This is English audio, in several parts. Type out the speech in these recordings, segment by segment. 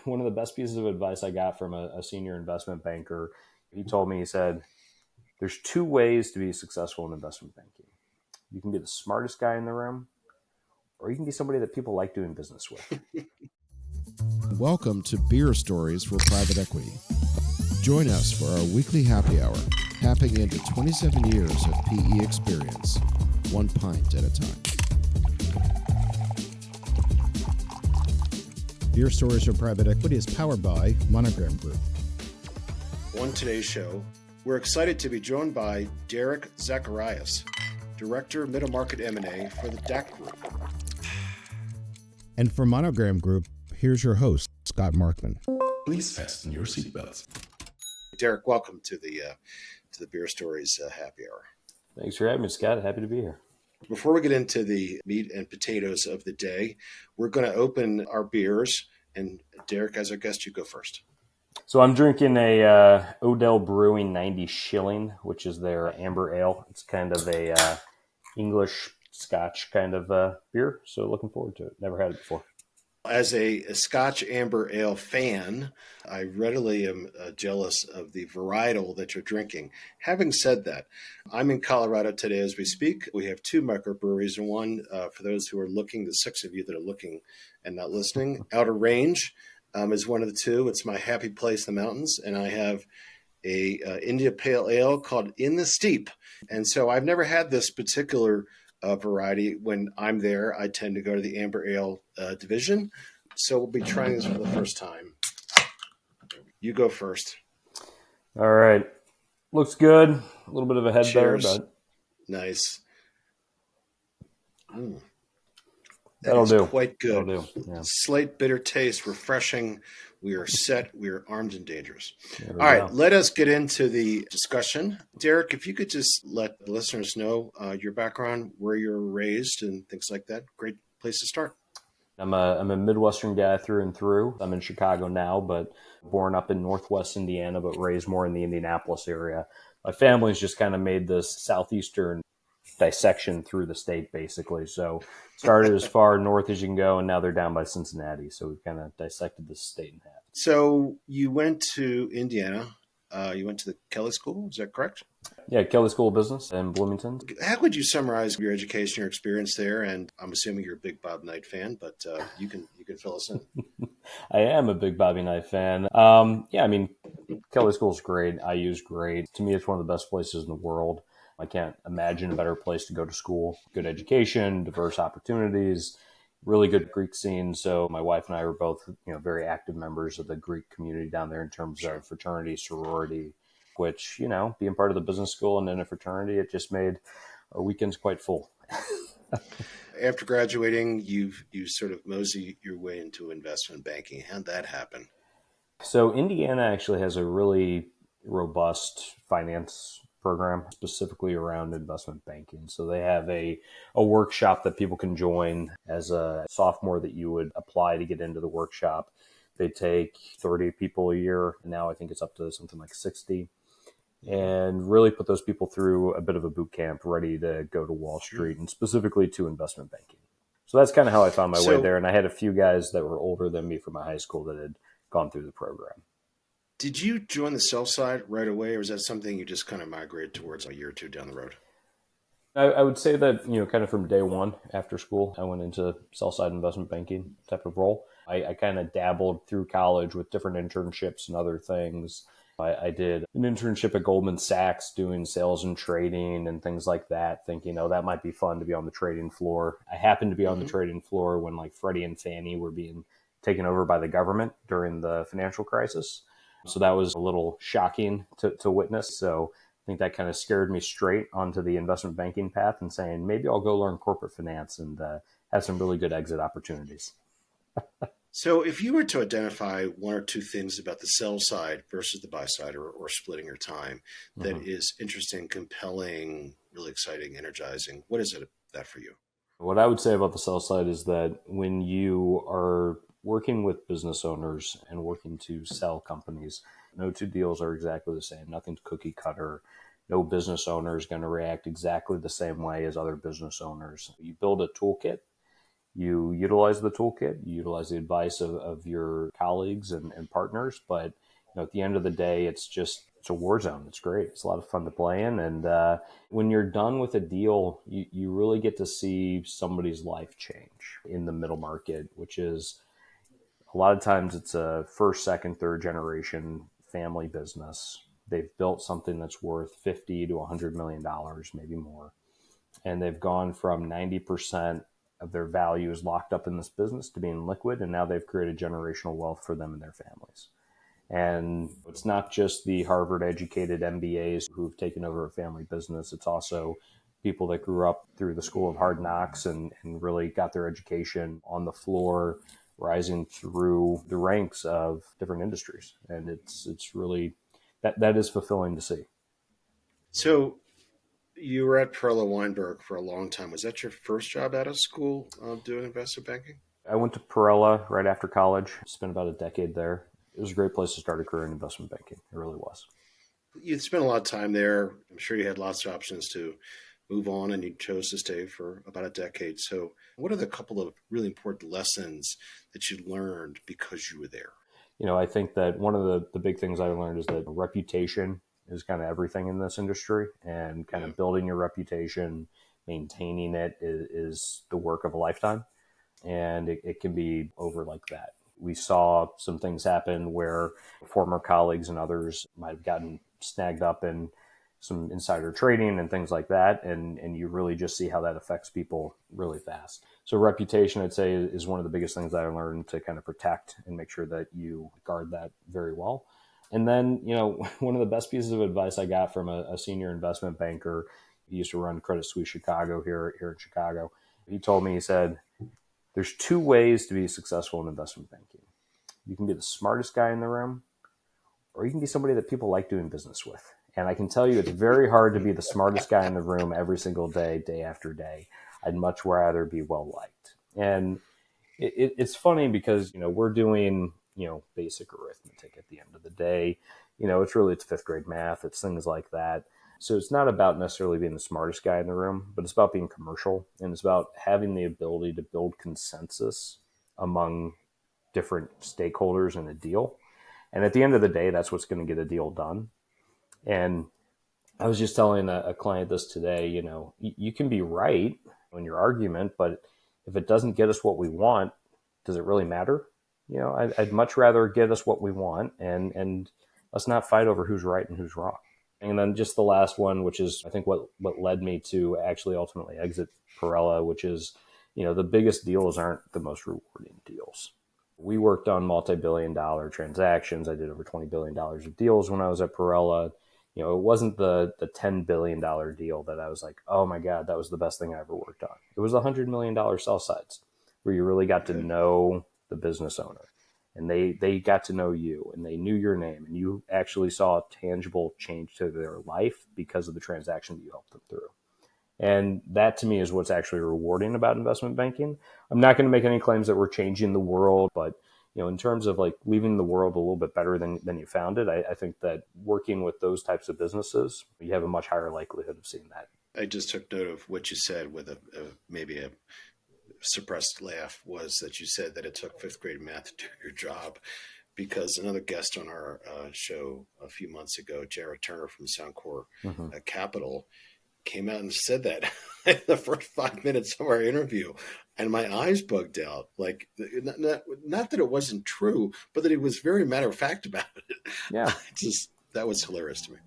one of the best pieces of advice I got from a senior investment banker. He told me, he said, there's two ways to be successful in investment banking. You can be the smartest guy in the room, or you can be somebody that people like doing business with. Welcome to Beer Stories for Private Equity. Join us for our weekly happy hour, tapping into 27 years of PE experience, one pint at a time. Beer Stories for Private Equity is powered by MonogramGroup. On today's show, we're excited to be joined by DAK Zacarias, Director, Middle Market M&A for the DAK Group. And for MonogramGroup, here's your host, Scott Markman. Please fasten your seatbelts. DAK, welcome to the Beer Stories happy hour. Thanks for having me, Scott. Happy to be here. Before we get into the meat and potatoes of the day, we're going to open our beers. And DAK, as our guest, you go first. So I'm drinking a Odell Brewing 90 Shilling, which is their amber ale. It's kind of a English Scotch kind of beer. So looking forward to it. Never had it before. As a Scotch Amber Ale fan, I readily am jealous of the varietal that you're drinking. Having said that, I'm in Colorado today as we speak. We have two microbreweries, and one, for those who are looking, the six of you that are looking and not listening, Outer Range is one of the two. It's my happy place, the mountains, and I have a India Pale Ale called In the Steep. And so I've never had this particular variety. When I'm there, I tend to go to the Amber Ale division. So we'll be trying this for the first time. You go first. All right. Looks good. A little bit of a head Cheers. there, but Nice. That'll do. Quite good. That'll do. Yeah. Slight bitter taste, refreshing. We are set. We are armed and dangerous. There we All right, go. let us get into the discussion. DAK, if you could just let the listeners know your background, where you're raised, and things like that. Great place to start. I'm a Midwestern guy through and through. I'm in Chicago now, but born up in Northwest Indiana, but raised more in the Indianapolis area. My family's just kind of made this southeastern dissection through the state, basically. So started as far north as you can go, and now they're down by Cincinnati. So we've kind of dissected the state in half. So you went to Indiana. You went to the Kelley School. Is that correct? Yeah, Kelley School of Business in Bloomington. How would you summarize your education, your experience there? And I'm assuming you're a big Bob Knight fan, but you can fill us in. I am a big Bobby Knight fan. Yeah, I mean, Kelley School's great. IU's great. To me, it's one of the best places in the world. I can't imagine a better place to go to school. Good education, diverse opportunities, really good Greek scene. So my wife and I were both, very active members of the Greek community down there in terms of fraternity, sorority, which, being part of the business school and in a fraternity, it just made our weekends quite full. After graduating, you sort of mosey your way into investment banking. How'd that happen? So Indiana actually has a really robust finance program specifically around investment banking. So they have a workshop that people can join as a sophomore that you would apply to get into the workshop. They take 30 people a year. And now I think it's up to something like 60. And really put those people through a bit of a boot camp ready to go to Wall Street and specifically to investment banking. So that's kind of how I found my way there. And I had a few guys that were older than me from my high school that had gone through the program. Did you join the sell side right away, or was that something you just kind of migrated towards a year or two down the road? I would say that, kind of from day one after school, I went into sell-side investment banking type of role. I kind of dabbled through college with different internships and other things. I did an internship at Goldman Sachs doing sales and trading and things like that, thinking, that might be fun to be on the trading floor. I happened to be on the trading floor when like Freddie and Fannie were being taken over by the government during the financial crisis. So that was a little shocking to witness. So I think that kind of scared me straight onto the investment banking path and saying, maybe I'll go learn corporate finance and have some really good exit opportunities. So if you were to identify one or two things about the sell side versus the buy side or splitting your time that is interesting, compelling, really exciting, energizing, what is it that for you? What I would say about the sell side is that when you are working with business owners and working to sell companies, no two deals are exactly the same. Nothing's cookie cutter. No business owner is going to react exactly the same way as other business owners. You build a toolkit You utilize the toolkit, you utilize the advice of your colleagues and partners, but at the end of the day, it's a war zone. It's great. It's a lot of fun to play in. And when you're done with a deal, you really get to see somebody's life change in the middle market, which is a lot of times it's a first, second, third generation family business. They've built something that's worth $50 to $100 million, maybe more. And they've gone from 90% of their value is locked up in this business to being liquid. And now they've created generational wealth for them and their families. And it's not just the Harvard educated MBAs who've taken over a family business. It's also people that grew up through the school of hard knocks and really got their education on the floor, rising through the ranks of different industries. And it's really, that is fulfilling to see. So you were at Perella Weinberg for a long time. Was that your first job out of school doing investment banking? I went to Perella right after college, spent about a decade there. It was a great place to start a career in investment banking. It really was. You spent a lot of time there. I'm sure you had lots of options to move on, and you chose to stay for about a decade. So what are the couple of really important lessons that you learned because you were there? I think that one of the big things I learned is that reputation is kind of everything in this industry, and kind of building your reputation, maintaining it is the work of a lifetime. And it can be over like that. We saw some things happen where former colleagues and others might have gotten snagged up in some insider trading and things like that. And you really just see how that affects people really fast. So reputation, I'd say, is one of the biggest things that I learned to kind of protect and make sure that you guard that very well. And then, one of the best pieces of advice I got from a senior investment banker, he used to run Credit Suisse Chicago here in Chicago. He told me, he said, there's two ways to be successful in investment banking. You can be the smartest guy in the room, or you can be somebody that people like doing business with. And I can tell you it's very hard to be the smartest guy in the room every single day, day after day. I'd much rather be well-liked. And it's funny because, we're doing, basic arithmetic at the end of the day. It's fifth grade math. It's things like that. So it's not about necessarily being the smartest guy in the room, but it's about being commercial, and it's about having the ability to build consensus among different stakeholders in a deal. And at the end of the day, that's what's going to get a deal done. And I was just telling a client this today, you can be right in your argument, but if it doesn't get us what we want, does it really matter? I'd much rather get us what we want, and let's not fight over who's right and who's wrong. And then just the last one, which is, I think, what led me to actually ultimately exit Perella, which is, the biggest deals aren't the most rewarding deals. We worked on multi-billion-dollar transactions. I did over $20 billion of deals when I was at Perella. It wasn't the $10 billion deal that I was like, oh my God, that was the best thing I ever worked on. It was the $100 million sell sides where you really got to know the business owner. And they got to know you, and they knew your name, and you actually saw a tangible change to their life because of the transaction that you helped them through. And that, to me, is what's actually rewarding about investment banking. I'm not going to make any claims that we're changing the world, but in terms of like leaving the world a little bit better than you found it, I think that working with those types of businesses, you have a much higher likelihood of seeing that. I just took note of what you said with maybe a suppressed laugh, was that you said that it took fifth grade math to do your job, because another guest on our show a few months ago, Jared Turner from Soundcore Capital, came out and said that in the first 5 minutes of our interview, and my eyes bugged out. Like, not that it wasn't true, but that he was very matter of fact about it. Yeah, that was hilarious to me.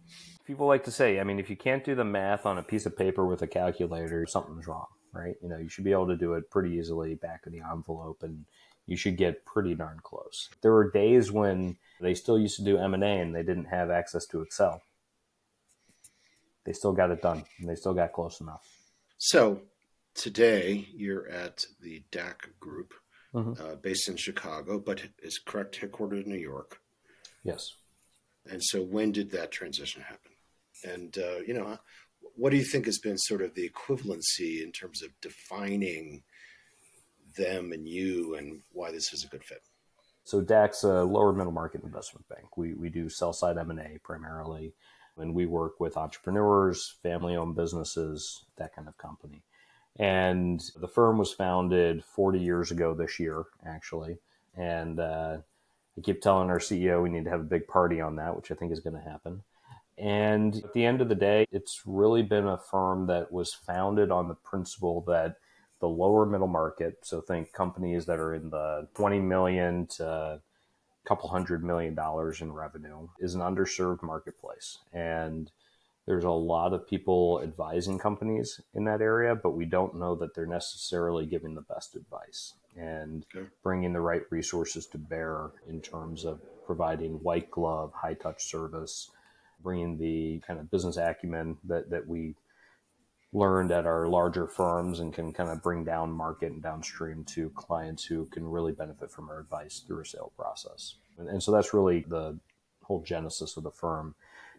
People like to say, if you can't do the math on a piece of paper with a calculator, something's wrong, right? You should be able to do it pretty easily back of the envelope, and you should get pretty darn close. There were days when they still used to do M&A and they didn't have access to Excel. They still got it done, and they still got close enough. So today you're at the DAK Group, based in Chicago, but is correct headquartered in New York. Yes. And so when did that transition happen? And, what do you think has been sort of the equivalency in terms of defining them and you, and why this is a good fit? So DAK's a lower middle market investment bank. We do sell side M&A primarily, and we work with entrepreneurs, family-owned businesses, that kind of company. And the firm was founded 40 years ago this year, actually. And I keep telling our CEO we need to have a big party on that, which I think is going to happen. And at the end of the day, it's really been a firm that was founded on the principle that the lower middle market, so think companies that are in the 20 million to a couple $100 million in revenue, is an underserved marketplace. And there's a lot of people advising companies in that area, but we don't know that they're necessarily giving the best advice and bringing the right resources to bear in terms of providing white glove, high touch service, bringing the kind of business acumen that we learned at our larger firms and can kind of bring down market and downstream to clients who can really benefit from our advice through a sale process. And so that's really the whole genesis of the firm,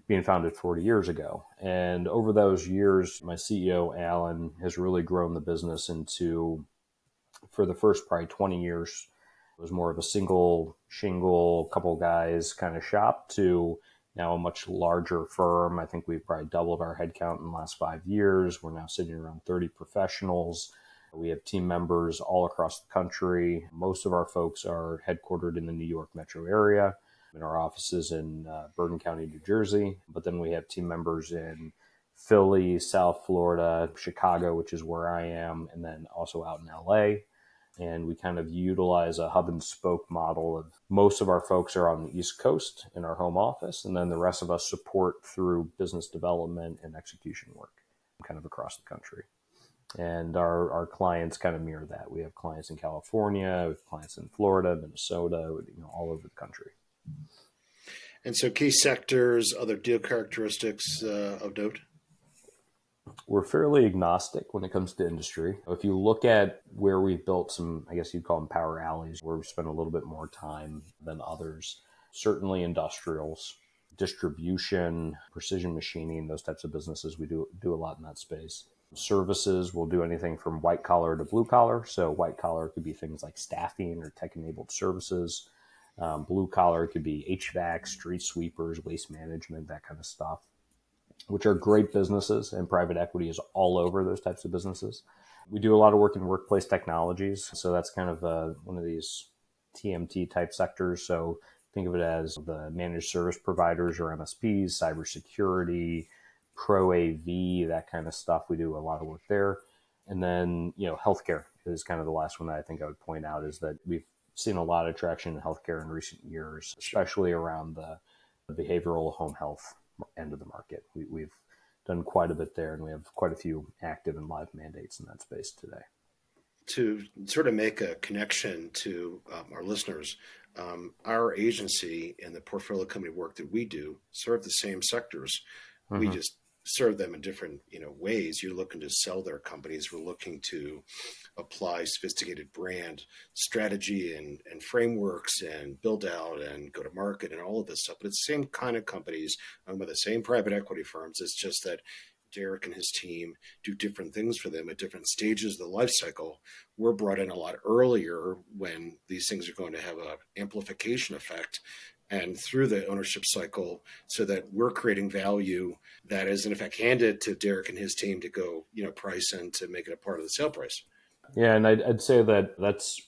being founded 40 years ago. And over those years, my CEO, Alan, has really grown the business into, for the first probably 20 years, it was more of a single shingle, couple guys kind of shop, to now a much larger firm. I think we've probably doubled our headcount in the last 5 years. We're now sitting around 30 professionals. We have team members all across the country. Most of our folks are headquartered in the New York metro area, in our offices in Bergen County, New Jersey. But then we have team members in Philly, South Florida, Chicago, which is where I am, and then also out in LA. And we kind of utilize a hub and spoke model of most of our folks are on the East Coast in our home office, and then the rest of us support through business development and execution work kind of across the country. And our clients kind of mirror that. We have clients in California, we have clients in Florida, Minnesota, all over the country. And so key sectors, other deal characteristics of note? We're fairly agnostic when it comes to industry. If you look at where we've built some, I guess you'd call them power alleys, where we spend a little bit more time than others, certainly industrials, distribution, precision machining, those types of businesses, we do a lot in that space. Services, we'll do anything from white collar to blue collar. So white collar could be things like staffing or tech-enabled services. Blue collar could be HVAC, street sweepers, waste management, that kind of stuff, which are great businesses, and private equity is all over those types of businesses. We do a lot of work in workplace technologies. So that's kind of one of these TMT type sectors. So think of it as the managed service providers or MSPs, cybersecurity, pro AV, that kind of stuff. We do a lot of work there. And then, healthcare is kind of the last one that I think I would point out, is that we've seen a lot of traction in healthcare in recent years, especially around the behavioral home health end of the market. We've done quite a bit there, and we have quite a few active and live mandates in that space today. To sort of make a connection to our listeners, our agency and the portfolio company work that we do serve the same sectors. Mm-hmm. We just serve them in different ways. You're looking to sell their companies. We're looking to apply sophisticated brand strategy and frameworks and build out and go to market and all of this stuff. But it's the same kind of companies owned by the same private equity firms. It's just that Derek and his team do different things for them at different stages of the life cycle. We're brought in a lot earlier when these things are going to have an amplification effect and through the ownership cycle, so that we're creating value that is in effect handed to Derek and his team to go, price and to make it a part of the sale price. Yeah, and I'd say that that's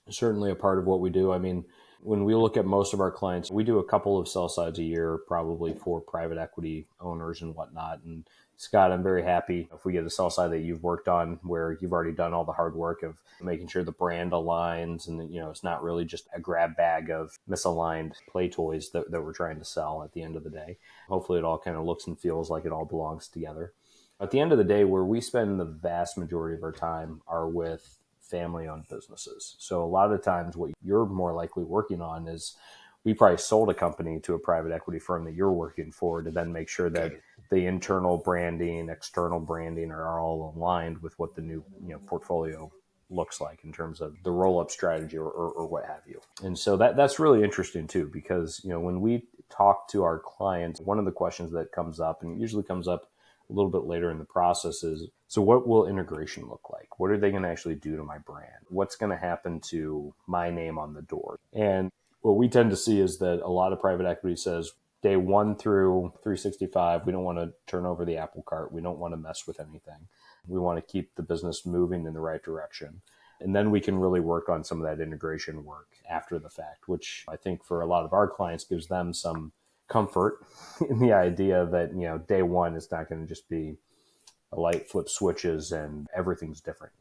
certainly a part of what we do. I mean, when we look at most of our clients, we do a couple of sell sides a year, probably for private equity owners and whatnot. And Scott, I'm very happy if we get a sell side that you've worked on where you've already done all the hard work of making sure the brand aligns and it's not really just a grab bag of misaligned play toys that we're trying to sell at the end of the day. Hopefully it all kind of looks and feels like it all belongs together. At the end of the day, where we spend the vast majority of our time are with family-owned businesses. So a lot of times what you're more likely working on is we probably sold a company to a private equity firm that you're working for to then make sure that the internal branding, external branding are all aligned with what the new portfolio looks like in terms of the roll-up strategy or what have you. And so that's really interesting too, because when we talk to our clients, one of the questions that comes up, and it usually comes up a little bit later in the process, is, so what will integration look like? What are they going to actually do to my brand? What's going to happen to my name on the door? And what we tend to see is that a lot of private equity says, day 1 through 365, we don't want to turn over the apple cart. We don't want to mess with anything. We want to keep the business moving in the right direction. And then we can really work on some of that integration work after the fact, which I think for a lot of our clients gives them some comfort in the idea that, day 1 is not going to just be a light flip switches and everything's different.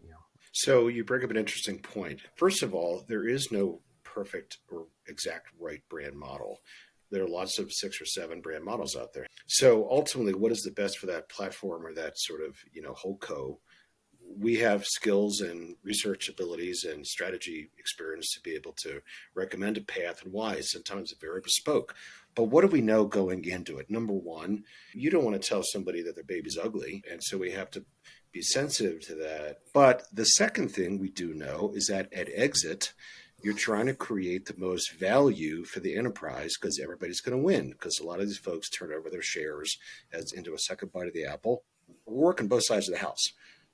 So you bring up an interesting point. First of all, there is no perfect or exact right brand model. There are lots of 6 or 7 brand models out there. So ultimately, what is the best for that platform or that sort of, holdco? We have skills and research abilities and strategy experience to be able to recommend a path and why. Sometimes it's very bespoke. But what do we know going into it? Number one, you don't want to tell somebody that their baby's ugly. And so we have to be sensitive to that. But the second thing we do know is that at exit, you're trying to create the most value for the enterprise because everybody's going to win, because a lot of these folks turn over their shares as into a second bite of the apple. We're working both sides of the house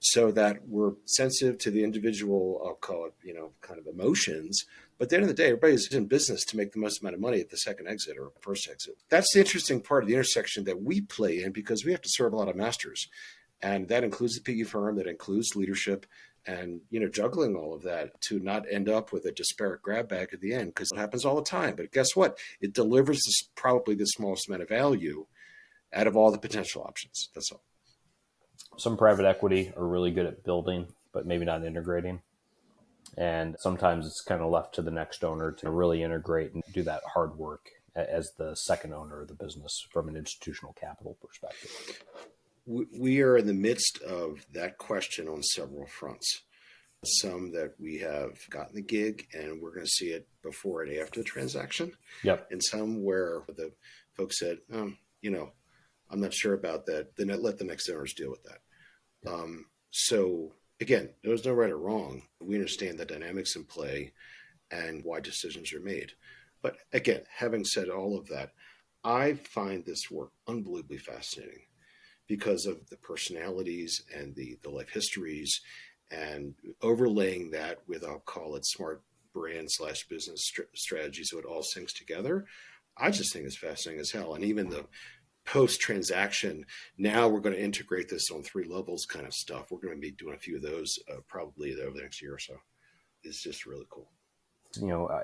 so that we're sensitive to the individual, I'll call it, kind of emotions. But at the end of the day, everybody's in business to make the most amount of money at the second exit or first exit. That's the interesting part of the intersection that we play in because we have to serve a lot of masters. And that includes the PE firm, that includes leadership, and juggling all of that to not end up with a disparate grab bag at the end, because it happens all the time. But guess what? It delivers probably the smallest amount of value out of all the potential options. That's all. Some private equity are really good at building, but maybe not integrating. And sometimes it's kind of left to the next owner to really integrate and do that hard work as the second owner of the business from an institutional capital perspective. We are in the midst of that question on several fronts. Some that we have gotten the gig and we're going to see it before and after the transaction. Yep. And some where the folks said, I'm not sure about that. Then let the next owners deal with that. So again, there's no right or wrong. We understand the dynamics in play and why decisions are made. But again, having said all of that, I find this work unbelievably fascinating, because of the personalities and the life histories, and overlaying that with, I'll call it, smart brand / business strategy, so it all syncs together. I just think it's fascinating as hell. And even the post-transaction, now we're going to integrate this on 3 levels kind of stuff. We're going to be doing a few of those probably over the next year or so. It's just really cool.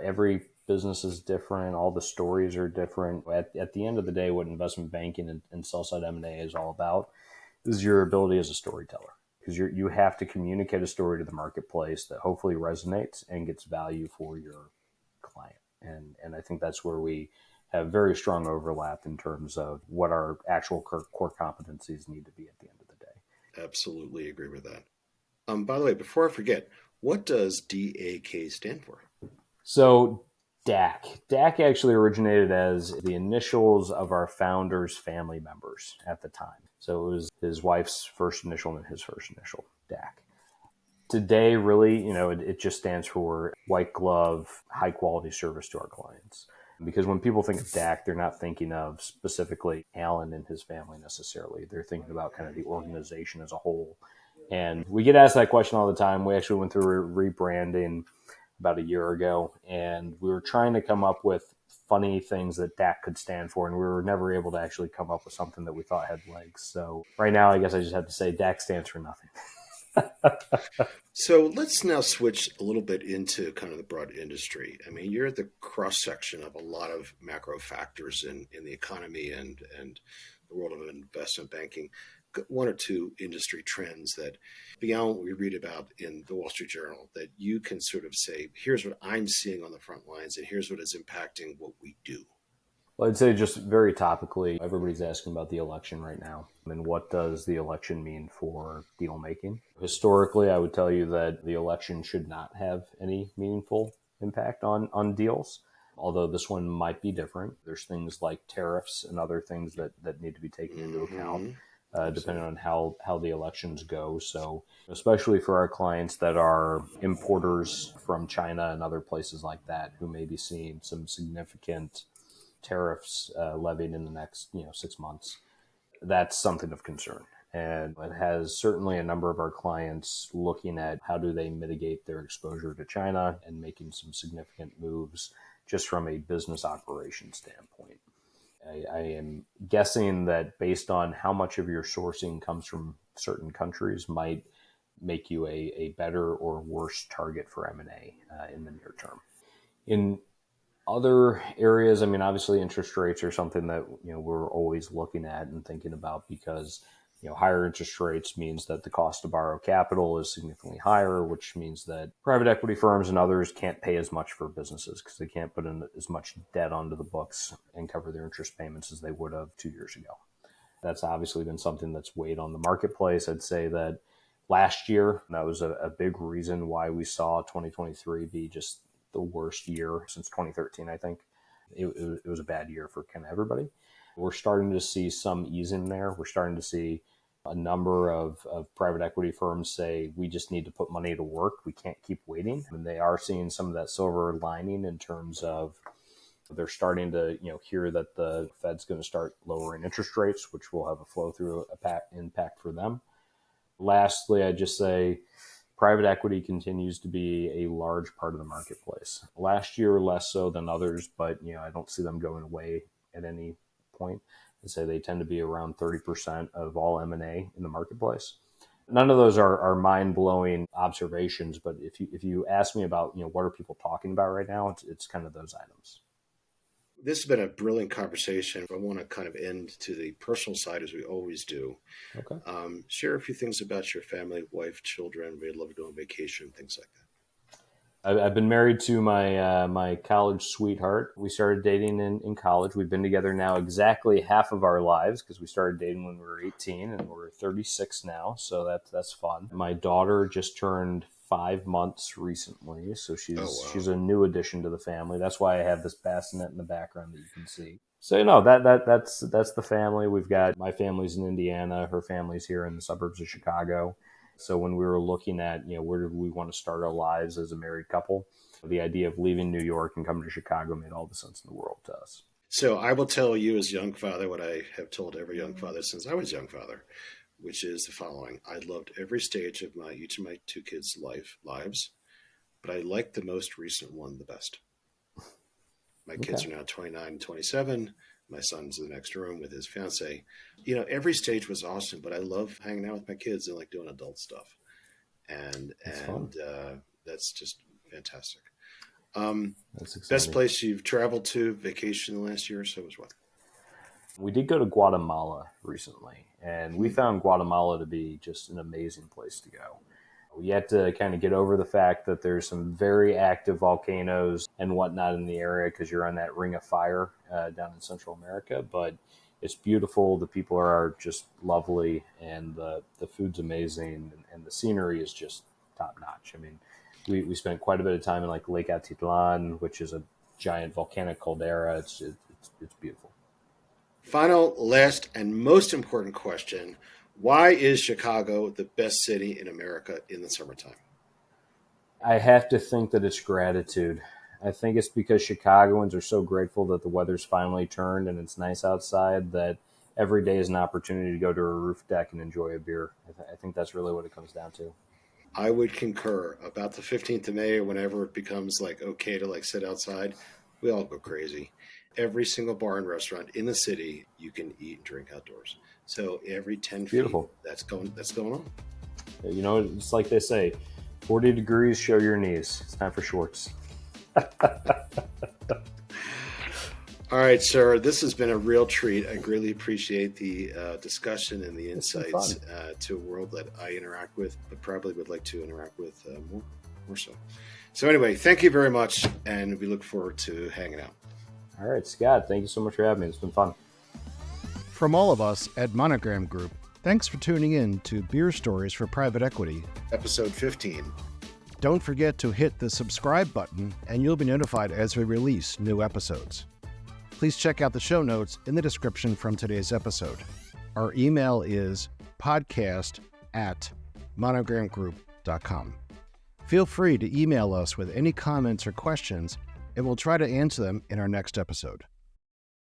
Every business is different. All the stories are different. At the end of the day, what investment banking and sell-side M&A is all about is your ability as a storyteller, because you have to communicate a story to the marketplace that hopefully resonates and gets value for your client. And I think that's where we have very strong overlap in terms of what our actual core competencies need to be at the end of the day. Absolutely agree with that. By the way, before I forget, what does DAK stand for? So DAK. DAK actually originated as the initials of our founder's family members at the time. So it was his wife's first initial and his first initial, DAK. Today, really, it just stands for white glove, high quality service to our clients. Because when people think of DAK, they're not thinking of specifically Alan and his family necessarily. They're thinking about kind of the organization as a whole. And we get asked that question all the time. We actually went through rebranding about a year ago, and we were trying to come up with funny things that DAK could stand for, and we were never able to actually come up with something that we thought had legs. So right now, I guess I just have to say DAK stands for nothing. So let's now switch a little bit into kind of the broad industry. I mean, you're at the cross section of a lot of macro factors in the economy and the world of investment banking. 1 or 2 industry trends that, beyond what we read about in the Wall Street Journal, that you can sort of say, here's what I'm seeing on the front lines and here's what is impacting what we do. Well, I'd say just very topically, everybody's asking about the election right now. And what does the election mean for deal making? Historically, I would tell you that the election should not have any meaningful impact on deals, although this one might be different. There's things like tariffs and other things that need to be taken into account. Depending on how the elections go. So especially for our clients that are importers from China and other places like that, who may be seeing some significant tariffs levied in the next 6 months, that's something of concern. And it has certainly a number of our clients looking at how do they mitigate their exposure to China and making some significant moves just from a business operation standpoint. I am guessing that based on how much of your sourcing comes from certain countries might make you a better or worse target for M&A in the near term. In other areas, I mean, obviously interest rates are something that, we're always looking at and thinking about because, higher interest rates means that the cost to borrow capital is significantly higher, which means that private equity firms and others can't pay as much for businesses because they can't put in as much debt onto the books and cover their interest payments as they would have 2 years ago. That's obviously been something that's weighed on the marketplace. I'd say that last year, that was a big reason why we saw 2023 be just the worst year since 2013, I think. It was a bad year for kind of everybody. We're starting to see some ease in there. We're starting to see a number of private equity firms say, we just need to put money to work. We can't keep waiting. And they are seeing some of that silver lining in terms of they're starting to hear that the Fed's going to start lowering interest rates, which will have a flow through impact for them. Lastly, I'd just say private equity continues to be a large part of the marketplace. Last year, less so than others, but I don't see them going away at any point. I'd say they tend to be around 30% of all M&A in the marketplace. None of those are mind-blowing observations, but if you ask me about what are people talking about right now, it's kind of those items. This has been a brilliant conversation. I want to kind of end to the personal side as we always do. Okay. Share a few things about your family, wife, children, where you love to go on vacation, things like that. I've been married to my college sweetheart. We started dating in college. We've been together now exactly half of our lives because we started dating when we were 18 and we're 36 now. So that's fun. My daughter just turned 5 months recently, so she's a new addition to the family. That's why I have this bassinet in the background that you can see. So that's the family. We've got my family's in Indiana, her family's here in the suburbs of Chicago. So when we were looking at where did we want to start our lives as a married couple, the idea of leaving New York and coming to Chicago made all the sense in the world to us. So I will tell you as young father what I have told every young father since I was young father, which is the following. I loved every stage of each of my two kids' lives, but I liked the most recent one the best. My kids are now 29 and 27. My son's in the next room with his fiance. Every stage was awesome, but I love hanging out with my kids and like doing adult stuff. And that's just fantastic. Best place you've traveled to, vacation the last year or so was what? We did go to Guatemala recently, and we found Guatemala to be just an amazing place to go. We had to kind of get over the fact that there's some very active volcanoes and whatnot in the area because you're on that ring of fire down in Central America, but it's beautiful. The people are just lovely, and the food's amazing, and the scenery is just top notch. I mean, we spent quite a bit of time in like Lake Atitlan, which is a giant volcanic caldera. It's beautiful. Final, last, and most important question. Why is Chicago the best city in America in the summertime? I have to think that it's gratitude. I think it's because Chicagoans are so grateful that the weather's finally turned and it's nice outside that every day is an opportunity to go to a roof deck and enjoy a beer. I think that's really what it comes down to. I would concur. About the 15th of May or whenever it becomes like okay to like sit outside, we all go crazy. Every single bar and restaurant in the city, you can eat and drink outdoors. So every 10 Beautiful. feet, that's going on. It's like they say, 40 degrees, show your knees. It's time for shorts. All right, sir. This has been a real treat. I greatly appreciate the discussion and the insights to a world that I interact with, but probably would like to interact with more so. So anyway, thank you very much, and we look forward to hanging out. All right, Scott, thank you so much for having me. It's been fun. From all of us at MonogramGroup, thanks for tuning in to Beer Stories for Private Equity, Episode 15. Don't forget to hit the subscribe button and you'll be notified as we release new episodes. Please check out the show notes in the description from today's episode. Our email is podcast@monogramgroup.com. Feel free to email us with any comments or questions, and we'll try to answer them in our next episode.